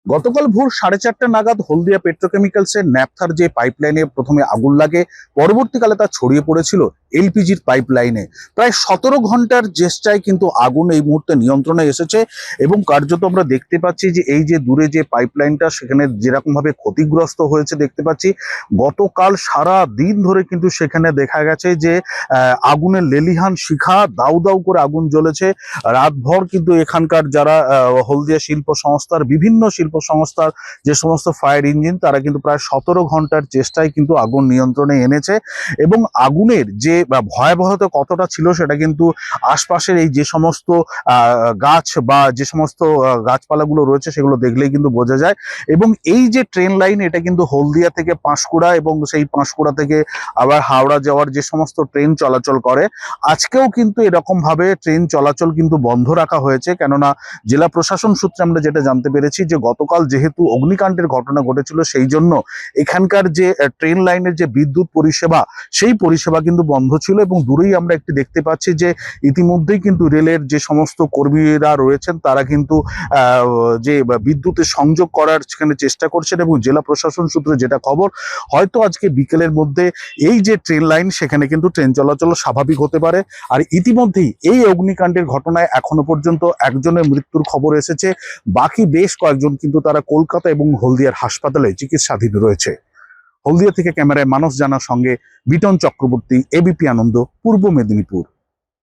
গতকাল ভোর 4:30 নাগাদ হলদিয়া পেট্রোকেমিক্যালসের ন্যাপথার যে পাইপলাইনে প্রথমে আগুন লাগে, পরবর্তীকালে তা ছড়িয়ে পড়েছিল এলপিজির পাইপলাইনে। প্রায় 17 ঘন্টার চেষ্টায় কিন্তু আগুন এই মুহূর্তে নিয়ন্ত্রণে এসেছে এবং কার্যত আমরা দেখতে পাচ্ছি যে এই যে দূরে যে পাইপলাইনটা সেখানে যেরকম ভাবে ক্ষতিগ্রস্ত হয়েছে দেখতে পাচ্ছি। গতকাল সারা দিন ধরে কিন্তু সেখানে দেখা গেছে যে আগুনের লেলিহান শিখা, দাউ দাউ করে আগুন জ্বলেছে। রাতভর কিন্তু এখানকার যারা হলদিয়া শিল্প সংস্থার বিভিন্ন শিল্প সংস্থার যে সমস্ত ফায়ার ইঞ্জিন, তারা কিন্তু প্রায় 17 ঘন্টার চেষ্টায় কিন্তু আগুন নিয়ন্ত্রণে এনেছে। এবং আগুনের যে ভয়াবহতা কতটা ছিল সেটা কিন্তু আশপাশের এই যে সমস্ত গাছ বা যে সমস্ত গাছপালাগুলো রয়েছে সেগুলো দেখলেই কিন্তু বোঝা যায়। এবং এই যে ট্রেন লাইন, এটা কিন্তু হলদিয়া থেকে পাঁশকুড়া এবং সেই পাঁশকুড়া থেকে আবার হাওড়া যাওয়ার যে সমস্ত ট্রেন চলাচল করে, আজকেও কিন্তু এরকম ভাবে ট্রেন চলাচল কিন্তু বন্ধ রাখা হয়েছে। কেননা জেলা প্রশাসন সূত্রে আমরা যেটা জানতে পেরেছি যে গতকাল যেহেতু অগ্নিকাণ্ডের ঘটনা ঘটেছিল, সেই জন্য এখানকার যে ট্রেন লাইনের যে বিদ্যুৎ পরিষেবা, সেই পরিষেবা কিন্তু বন্ধ ছিল। এবং দূরেই আমরা একটি দেখতে পাচ্ছি যে ইতিমধ্যেই কিন্তু রেলের যে সমস্ত কর্মীরা রয়েছেন তারা কিন্তু যে বিদ্যুতের সংযোগ করার সেখানে চেষ্টা করছেন। এবং জেলা প্রশাসন সূত্রে যেটা খবর, হয়তো আজকে বিকেলের মধ্যে এই যে ট্রেন লাইন সেখানে কিন্তু ট্রেন চলাচল স্বাভাবিক হতে পারে। আর ইতিমধ্যেই এই অগ্নিকাণ্ডের ঘটনায় এখনো পর্যন্ত একজনের মৃত্যুর খবর এসেছে, বাকি বেশ কয়েকজন কিন্তু তারা কলকাতা এবং হলদিয়ার হাসপাতালে চিকিৎসাধীন রয়েছে। হলদিয়া থেকে ক্যামেরায় মানস জানার সঙ্গে বিটন চক্রবর্তী, এবিপি আনন্দ, পূর্ব মেদিনীপুর।